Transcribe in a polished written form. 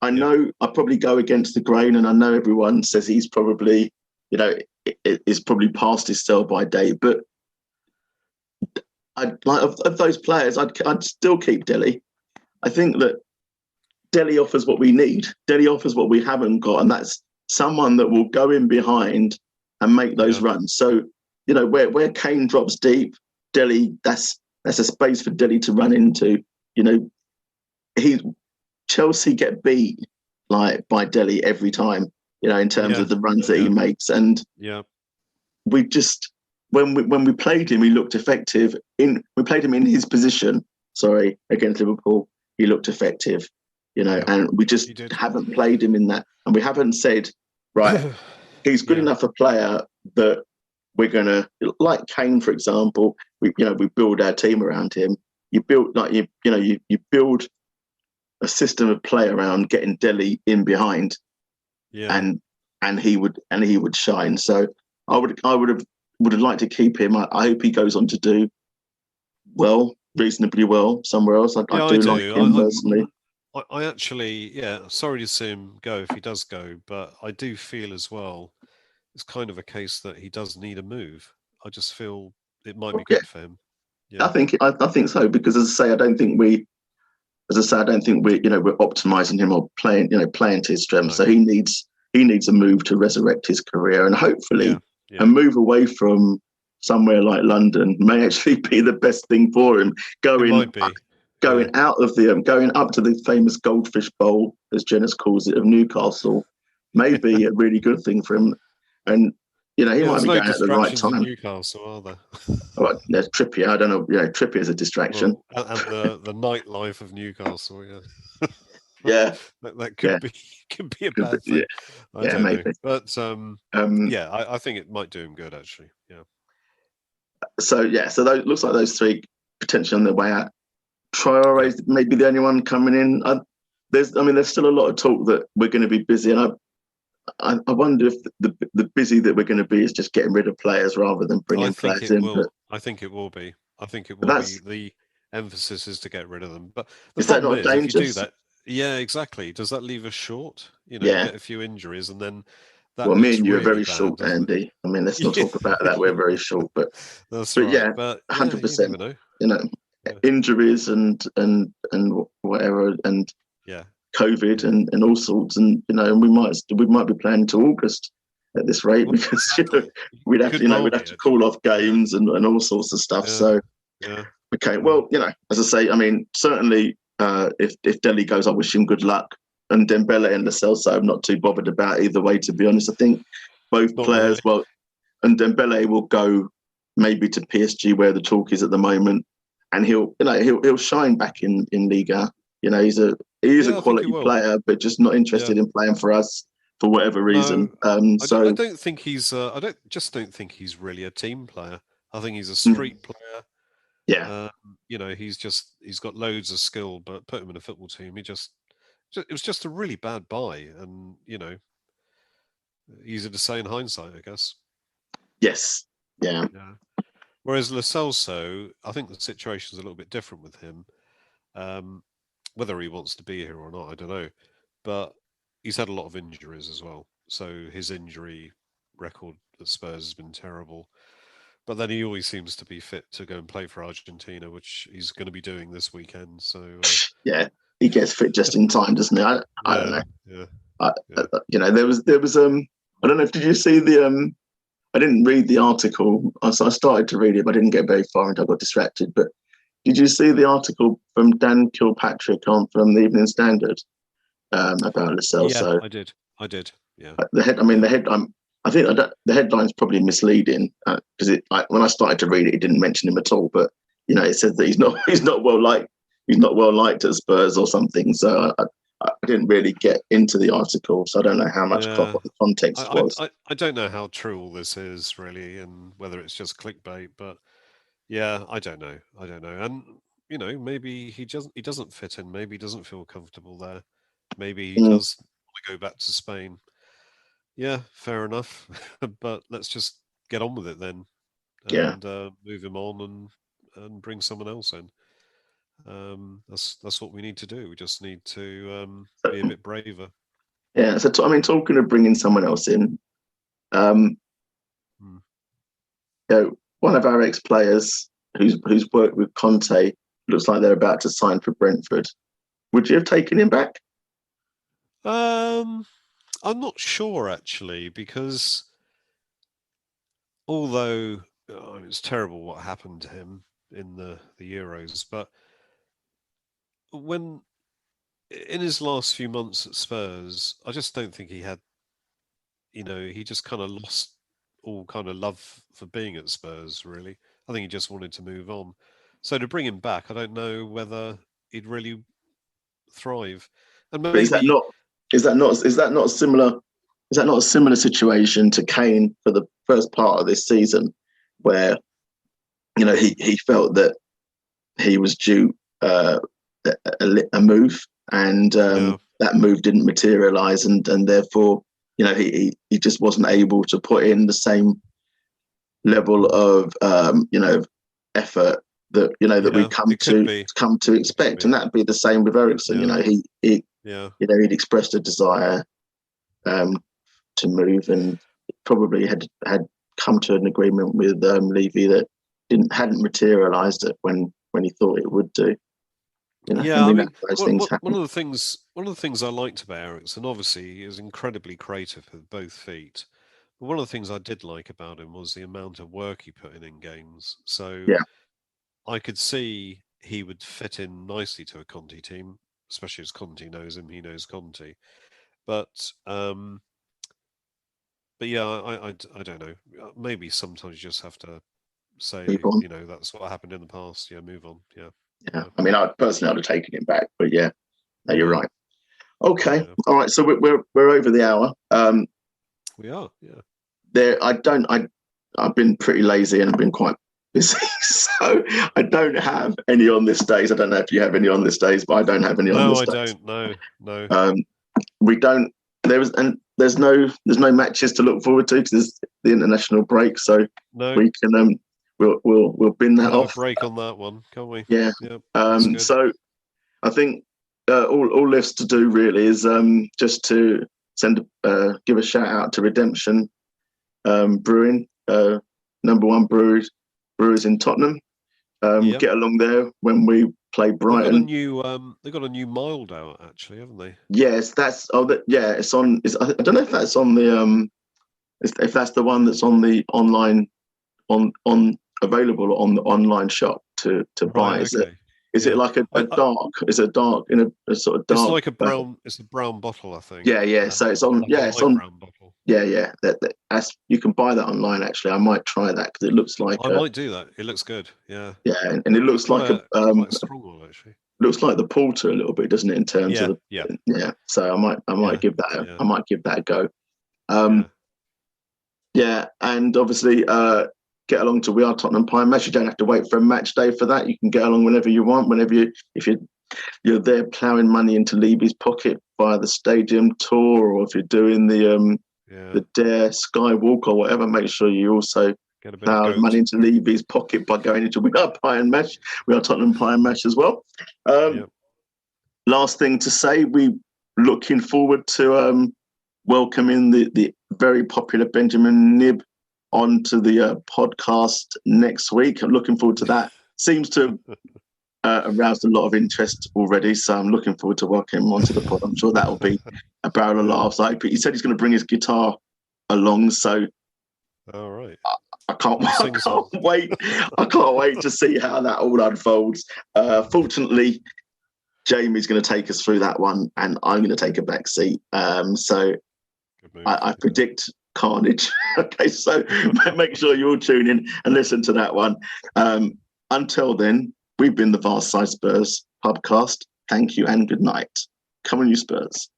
I know I probably go against the grain, and I know everyone says he's probably, is probably past his sell by date. But I like of those players, I'd still keep Delhi. I think that Delhi offers what we need. Delhi offers what we haven't got, and that's someone that will go in behind and make those runs. So, where Kane drops deep, Delhi, that's a space for Delhi to run into. Chelsea get beat by Delhi every time, in terms of the runs that he makes. And we just when we played him, he looked effective. We played him in his position, against Liverpool. He looked effective, and we just haven't played him in that. And we haven't said, right, he's good enough a player that we're gonna, like Kane, for example, we build our team around him. You build you build a system of play around getting Delhi in behind, and he would shine. So I would have liked to keep him. I hope he goes on to do reasonably well somewhere else. I do like him personally. I actually, sorry to see him go if he does go, but I do feel as well it's kind of a case that he does need a move. I just feel it might be good for him. I think so, because as I say, I don't think we're optimizing him or playing to his strengths. No. So he needs a move to resurrect his career, and hopefully a move away from somewhere like London may actually be the best thing for him. Going up to the famous Goldfish Bowl, as Janice calls it, of Newcastle, may be a really good thing for him. And he might be going at the right time. In Newcastle, are there? Well, there's Trippier. I don't know. Trippier is a distraction. Well, and the nightlife of Newcastle. that could be a bad thing. I don't know. But I think it might do him good, actually. Yeah. So looks like those three potentially on their way out. Traore may be the only one coming in. There's still a lot of talk that we're going to be busy, and I wonder if the busy that we're going to be is just getting rid of players rather than bringing players in. I think it will be. I think it will be. The emphasis is to get rid of them. But the is that not dangerous? If you do that, exactly. Does that leave us short? Get a few injuries, and then that me and you really are very bad, short, Andy. I mean, let's not talk about that. We're very short, but that's right. Yeah, but 100%. Injuries and whatever, and COVID and all sorts, and we might be playing to August at this rate, because we'd have to call off games and all sorts of stuff. So okay, well, as I say, I mean, certainly if Delhi goes, I wish him good luck. And Dembele and Lo Celso, I'm not too bothered about either way, to be honest. I think both players, and Dembele will go maybe to PSG, where the talk is at the moment, and he'll shine back in Liga. He is a quality player, but just not interested in playing for us for whatever reason. I don't think he's. I don't think he's really a team player. I think he's a street player. Yeah. He's got loads of skill, but put him in a football team, it was just a really bad buy, and easy to say in hindsight, I guess. Yes. Yeah. Whereas Lo Celso, I think the situation's a little bit different with him. Whether he wants to be here or not, I don't know. But he's had a lot of injuries as well. So his injury record at Spurs has been terrible. But then he always seems to be fit to go and play for Argentina, which he's going to be doing this weekend. So he gets fit just in time, doesn't he? I don't know. There was I don't know. Did you see the I didn't read the article. So I started to read it, but I didn't get very far and I got distracted. But did you see the article from Dan Kilpatrick from the Evening Standard about Lo Celso? Yeah, I did. Yeah. I think the headline's probably misleading, because when I started to read it, it didn't mention him at all. But it said that he's not well liked at Spurs or something. So I didn't really get into the article, so I don't know how much what the context was. I don't know how true all this is really, and whether it's just clickbait. But I don't know. And maybe he doesn't fit in. Maybe he doesn't feel comfortable there. Maybe he does want to go back to Spain. Yeah, fair enough. But let's just get on with it then, and move him on and bring someone else in. That's what we need to do. We just need to be a bit braver. Yeah. So talking of bringing someone else in, one of our ex-players who's worked with Conte looks like they're about to sign for Brentford. Would you have taken him back? I'm not sure actually, because although it's terrible what happened to him in the Euros, but when in his last few months at Spurs, I just don't think he had, he just kind of lost all kind of love for being at Spurs, really. I think he just wanted to move on. So to bring him back, I don't know whether he'd really thrive. And maybe is that not a similar situation to Kane for the first part of this season, where he felt that he was due a move, and that move didn't materialize, and therefore he just wasn't able to put in the same level of effort that that we come to expect, and that'd be the same with Eriksen. He'd expressed a desire to move, and probably had come to an agreement with Levy that hadn't materialised it when he thought it would do. One of the things I liked about Eriksen, obviously, he is incredibly creative with both feet. But one of the things I did like about him was the amount of work he put in games. So I could see he would fit in nicely to a Conte team, especially as Conte knows him. He knows Conte. But yeah, I don't know. Maybe sometimes you just have to say, that's what happened in the past. Yeah, move on. Yeah. I mean, I personally I'd have taken him back, but no, you're right. Okay, all right. So we're over the hour. We are. Yeah. I've been pretty lazy and I've been quite busy, so I don't have any on this days. I don't know if you have any on this days, but I don't have any on this days. No, I don't. No. We don't. There's no matches to look forward to because there's the international break, so we can we'll bin that off. Have a break on that one, can't we? Yeah. So I think all left to do really is just to give a shout out to Redemption Brewing, number one brewers in Tottenham. Get along there when we play Brighton. They've got a new mild out actually, haven't they? Yes, it's on. I don't know if that's on the if that's the one that's on the online available on the online shop to buy. Is it like a dark? Is it dark in a sort of dark? It's like a brown. It's a brown bottle, I think. Yeah. So it's on. It's on. Brown bottle. Yeah. That's you can buy that online. Actually, I might try that because it looks like. I might do that. It looks good. Yeah. Yeah, and it looks like a strong one actually. Looks like the porter a little bit, doesn't it? In terms of So I might give that. I might give that a go. And obviously get along to We Are Tottenham Pie Match. You don't have to wait for a match day for that. You can get along whenever you want. If you're there ploughing money into Levy's pocket via the stadium tour, or if you're doing the Dare Skywalk or whatever, make sure you also plough money into Levy's pocket by going into We Are Pie and Match. We Are Tottenham Pie and Match as well. Last thing to say, we looking forward to welcoming the very popular Benjamin Knibb onto the podcast next week. I'm looking forward to that. Seems to have aroused a lot of interest already, so I'm looking forward to welcoming him onto the pod. I'm sure that will be a barrel of laughs. He said he's going to bring his guitar along, so all right. I can't wait. I can't wait to see how that all unfolds. Fortunately, Jamie's going to take us through that one, and I'm going to take a back seat. So I predict carnage. Okay, so make sure you all tune in and listen to that one. Until then, we've been the Vast Side Spurs podcast. Thank you and good night. Come on, you Spurs.